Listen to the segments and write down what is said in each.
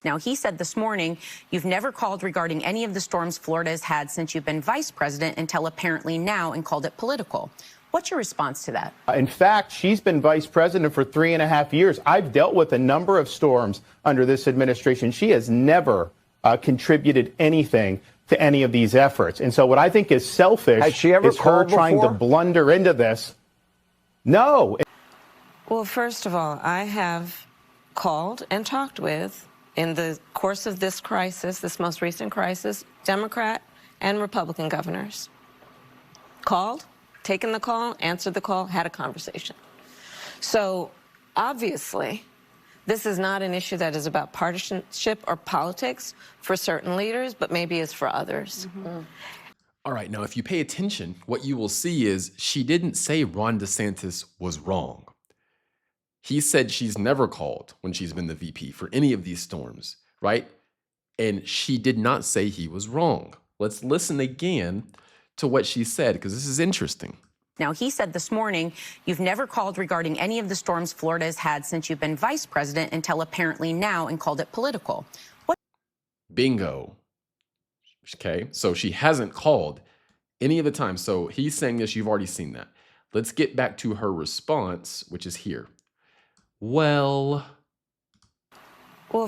Now, he said this morning, you've never called regarding any of the storms Florida has had since you've been vice president until apparently now, and called it political. What's your response to that? In fact, she's been vice president for 3.5 years. I've dealt with a number of storms under this administration. She has never contributed anything to any of these efforts. And so what I think is selfish is her trying to blunder into this. No. Well, first of all, I have called and talked with, in the course of this crisis, this most recent crisis, Democrat and Republican governors. Called, taken the call, answered the call, had a conversation. So obviously, this is not an issue that is about partisanship or politics for certain leaders, but maybe is for others. Mm-hmm. All right, now if you pay attention, what you will see is she didn't say Ron DeSantis was wrong. He said she's never called when she's been the VP for any of these storms, right? And she did not say he was wrong. Let's listen again to what she said, because this is interesting. Now, he said this morning, you've never called regarding any of the storms Florida has had since you've been vice president until apparently now, and called it political. What? Bingo. Okay, so she hasn't called any of the time. So he's saying this, you've already seen that. Let's get back to her response, which is here. Well,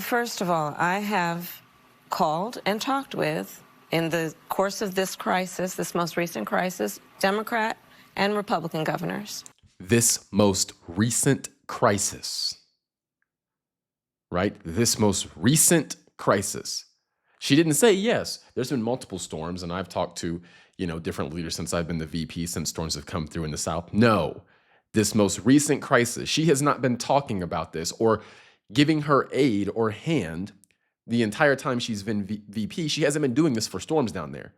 first of all, I have called and talked with, in the course of this crisis, this most recent crisis, Democrat and Republican governors. This most recent crisis, right? This most recent crisis. She didn't say, yes, there's been multiple storms, and I've talked to, different leaders since I've been the VP, since storms have come through in the South. No. This most recent crisis, she has not been talking about this or giving her aid or hand the entire time she's been VP. She hasn't been doing this for storms down there,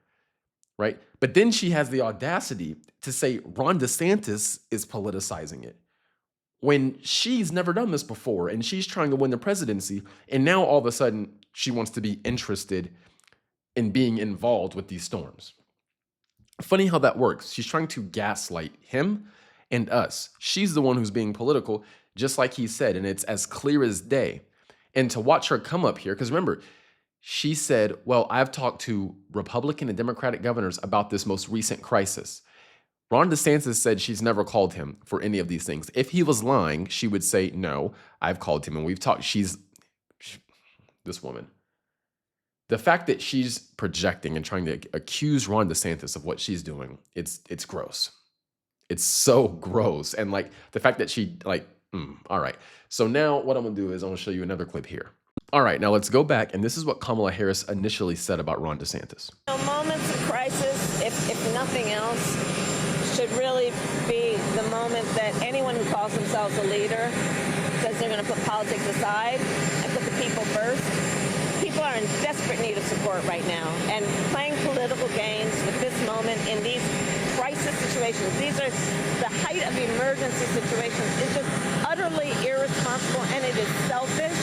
right? But then she has the audacity to say Ron DeSantis is politicizing it when she's never done this before, and she's trying to win the presidency, and now all of a sudden she wants to be interested in being involved with these storms. Funny how that works. She's trying to gaslight him and us. She's the one who's being political, just like he said, and it's as clear as day. And to watch her come up here, because remember, she said, well, I've talked to Republican and Democratic governors about this most recent crisis. Ron DeSantis said she's never called him for any of these things. If he was lying, she would say, no, I've called him and we've talked. This woman. The fact that she's projecting and trying to accuse Ron DeSantis of what she's doing, it's gross. It's so gross. And the fact that she all right. So now what I'm gonna do is I'm gonna show you another clip here. All right, now let's go back, and this is what Kamala Harris initially said about Ron DeSantis. Moments of crisis, if nothing else, should really be the moment that anyone who calls themselves a leader says they're gonna put politics aside and put the people first. People are in desperate need of support right now, and playing political games with this moment in these crisis situations, these are the height of emergency situations, is just utterly irresponsible, and it is selfish,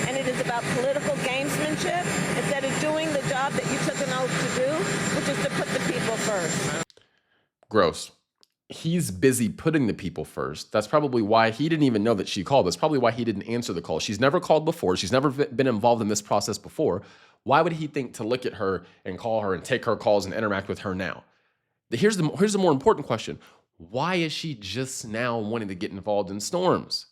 and it is about political gamesmanship instead of doing the job that you took an oath to do, which is to put the people first. Gross. He's busy putting the people first. That's probably why he didn't even know that she called. That's probably why he didn't answer the call. She's never called before. She's never been involved in this process before. Why would he think to look at her and call her and take her calls and interact with her now? Here's the more important question. Why is she just now wanting to get involved in storms?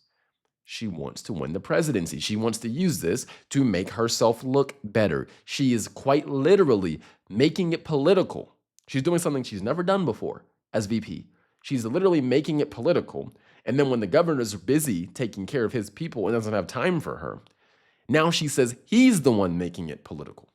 She wants to win the presidency. She wants to use this to make herself look better. She is quite literally making it political. She's doing something she's never done before as VP. She's literally making it political. And then when the governor's busy taking care of his people and doesn't have time for her, now she says he's the one making it political.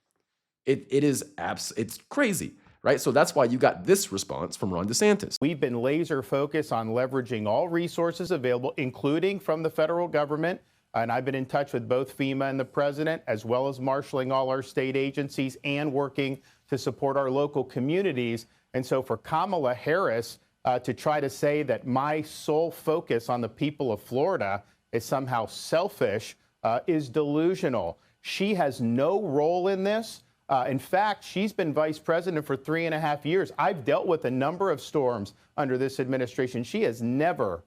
It's crazy, right? So that's why you got this response from Ron DeSantis. We've been laser focused on leveraging all resources available, including from the federal government. And I've been in touch with both FEMA and the president, as well as marshaling all our state agencies and working to support our local communities. And so for Kamala Harris to try to say that my sole focus on the people of Florida is somehow selfish is delusional. She has no role in this. In fact, she's been vice president for 3.5 years. I've dealt with a number of storms under this administration. She has never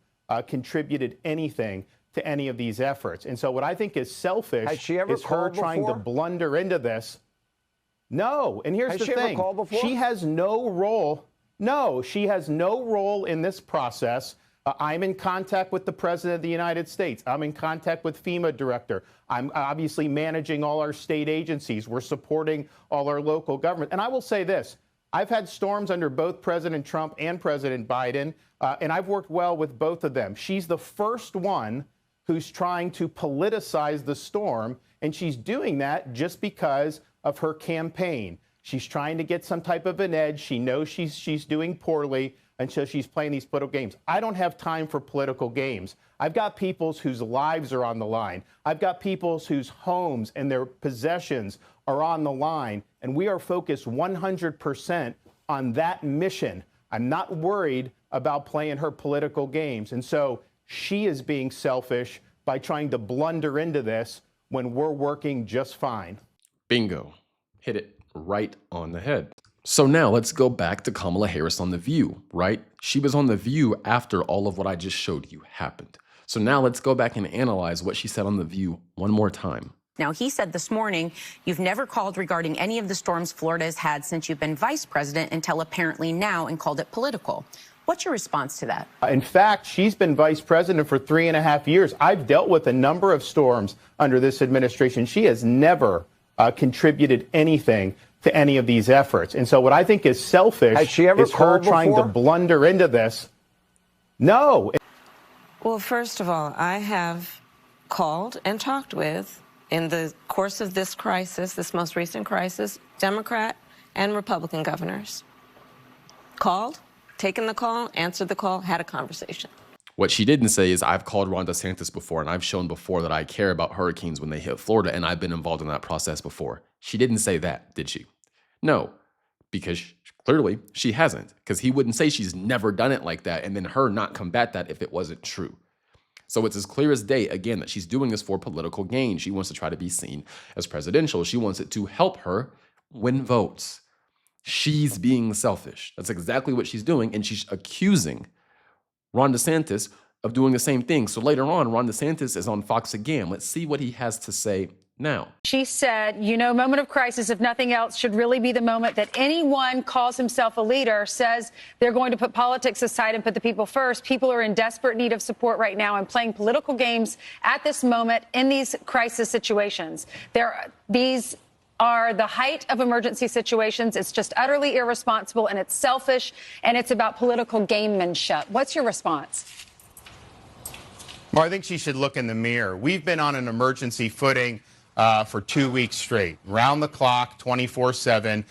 contributed anything to any of these efforts. And so what I think is selfish Has she ever is her called trying to before? blunder into this. No. And here's Has the she ever thing. called before? She has no role. No, she has no role in this process. I'm in contact with the President of the United States. I'm in contact with FEMA director. I'm obviously managing all our state agencies. We're supporting all our local government. And I will say this. I've had storms under both President Trump and President Biden, and I've worked well with both of them. She's the first one who's trying to politicize the storm, and she's doing that just because of her campaign. She's trying to get some type of an edge. She knows she's doing poorly, and so she's playing these political games. I don't have time for political games. I've got people whose lives are on the line. I've got people whose homes and their possessions are on the line, and we are focused 100% on that mission. I'm not worried about playing her political games. And so she is being selfish by trying to blunder into this when we're working just fine. Bingo. Hit it right on the head. So now let's go back to Kamala Harris on The View, right? She was on The View after all of what I just showed you happened. So now let's go back and analyze what she said on The View one more time. Now, he said this morning, you've never called regarding any of the storms Florida has had since you've been vice president until apparently now, and called it political. What's your response to that? In fact, she's been vice president for 3.5 years. I've dealt with a number of storms under this administration. She has never contributed anything to any of these efforts. And so what I think is selfish Has she ever is her called trying before? to blunder into this. No. Well, first of all, I have called and talked with, in the course of this crisis, this most recent crisis, Democrat and Republican governors. Called, taken the call, answered the call, had a conversation. What she didn't say is, I've called Ron DeSantis before, and I've shown before that I care about hurricanes when they hit Florida, and I've been involved in that process before. She didn't say that, did she? No, because clearly she hasn't, because he wouldn't say she's never done it like that and then her not combat that if it wasn't true. So it's as clear as day, again, that she's doing this for political gain. She wants to try to be seen as presidential. She wants it to help her win votes. She's being selfish. That's exactly what she's doing, and she's accusing Ron DeSantis of doing the same thing. So later on, Ron DeSantis is on Fox again. Let's see what he has to say now. She said, you know, moment of crisis, if nothing else, should really be the moment that anyone calls himself a leader, says they're going to put politics aside and put the people first. People are in desperate need of support right now and playing political games at this moment in these crisis situations. These are the height of emergency situations. It's just utterly irresponsible, and it's selfish, and it's about political gamemanship. What's your response? Well, I think she should look in the mirror. We've been on an emergency footing for 2 weeks straight, round the clock, 24/7.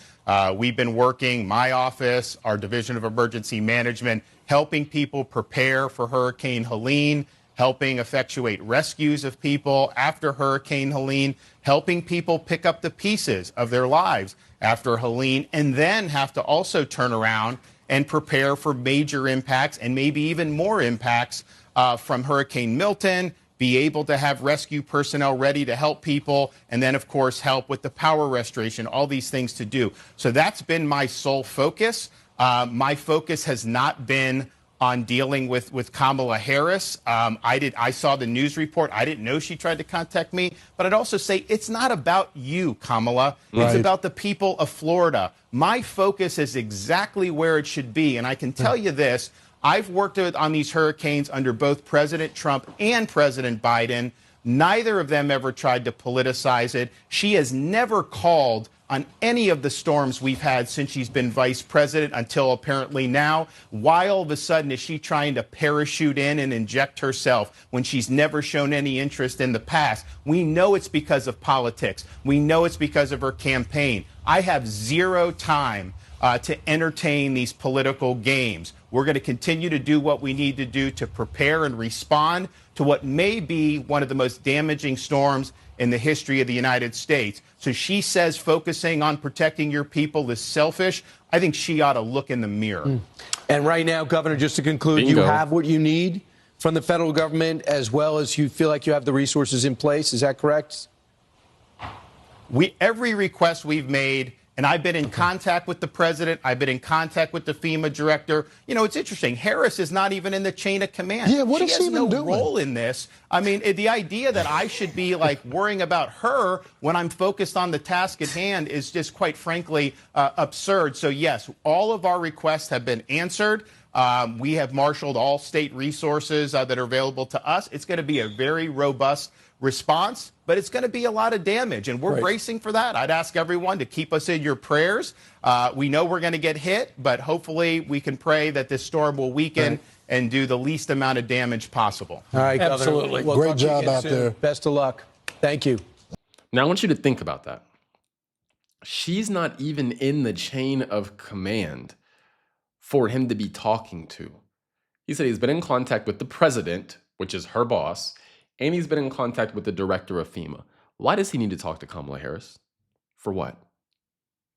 We've been working, my office, our Division of Emergency Management, helping people prepare for Hurricane Helene, helping effectuate rescues of people after Hurricane Helene, helping people pick up the pieces of their lives after Helene, and then have to also turn around and prepare for major impacts and maybe even more impacts from Hurricane Milton, be able to have rescue personnel ready to help people, and then, of course, help with the power restoration, all these things to do. So that's been my sole focus. My focus has not been on dealing with Kamala Harris. I saw the news report. I didn't know she tried to contact me. But I'd also say it's not about you, Kamala. Right. It's about the people of Florida. My focus is exactly where it should be. And I can tell you this. I've worked on these hurricanes under both President Trump and President Biden. Neither of them ever tried to politicize it. She has never called on any of the storms we've had since she's been vice president until apparently now. Why all of a sudden is she trying to parachute in and inject herself when she's never shown any interest in the past? We know it's because of politics. We know it's because of her campaign. I have zero time to entertain these political games. We're going to continue to do what we need to do to prepare and respond to what may be one of the most damaging storms in the history of the United States. So she says focusing on protecting your people is selfish. I think she ought to look in the mirror. And right now, Governor, just to conclude, Bingo. you have what you need from the federal government, as well as you feel like you have the resources in place. Is that correct? Every request we've made And I've been in contact with the president. I've been in contact with the FEMA director. You know, it's interesting. Harris is not even in the chain of command. Yeah, what is she has even no doing? role in this. I mean, the idea that I should be like worrying about her when I'm focused on the task at hand is just quite frankly absurd. So yes, all of our requests have been answered. We have marshaled all state resources that are available to us. It's going to be a very robust response, but it's going to be a lot of damage, and we're bracing for that. I'd ask everyone to keep us in your prayers. We know we're going to get hit, but hopefully we can pray that this storm will weaken and do the least amount of damage possible. All right, Absolutely. Governor. We'll Great talk to you job again out soon. there. Best of luck. Thank you. Now, I want you to think about that. She's not even in the chain of command for him to be talking to. He said he's been in contact with the president, which is her boss, and he's been in contact with the director of FEMA. Why does he need to talk to Kamala Harris? For what?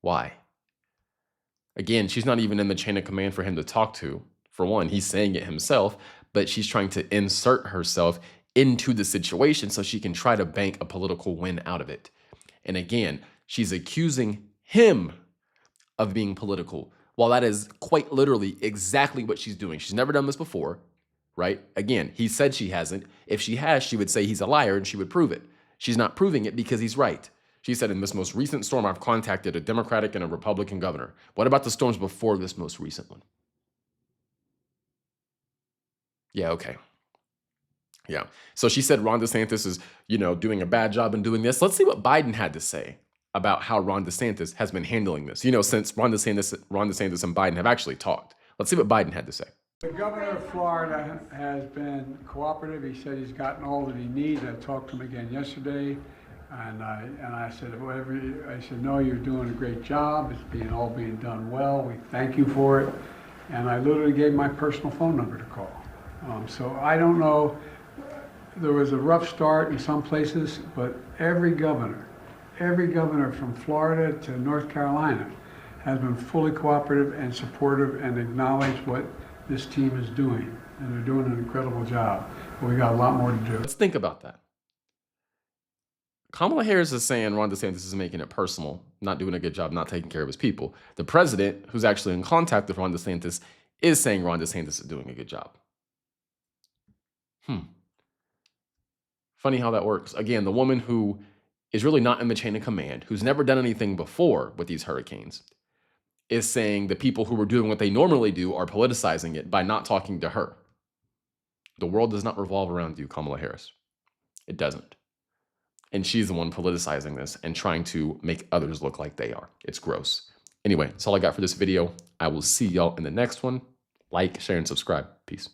Why? Again, she's not even in the chain of command for him to talk to. For one, he's saying it himself, but she's trying to insert herself into the situation so she can try to bank a political win out of it. And again, she's accusing him of being political, while that is quite literally exactly what she's doing. She's never done this before, right? Again, he said she hasn't. If she has, she would say he's a liar and she would prove it. She's not proving it because he's right. She said, in this most recent storm, I've contacted a Democratic and a Republican governor. What about the storms before this most recent one? Yeah, okay. Yeah. So she said Ron DeSantis is, doing a bad job in doing this. Let's see what Biden had to say about how Ron DeSantis has been handling this. Since Ron DeSantis and Biden have actually talked. Let's see what Biden had to say. The governor of Florida has been cooperative. He said he's gotten all that he needs. I talked to him again yesterday, and I said, no, you're doing a great job. It's all being done well. We thank you for it. And I literally gave my personal phone number to call. So I don't know. There was a rough start in some places, but every governor from Florida to North Carolina has been fully cooperative and supportive and acknowledged what this team is doing, and they're doing an incredible job. But we got a lot more to do. Let's think about that. Kamala Harris is saying Ron DeSantis is making it personal, not doing a good job, not taking care of his people. The president, who's actually in contact with Ron DeSantis, is saying Ron DeSantis is doing a good job. Funny how that works. Again, the woman who is really not in the chain of command, who's never done anything before with these hurricanes, is saying the people who were doing what they normally do are politicizing it by not talking to her. The world does not revolve around you, Kamala Harris. It doesn't. And she's the one politicizing this and trying to make others look like they are. It's gross. Anyway, that's all I got for this video. I will see y'all in the next one. Like, share, and subscribe. Peace.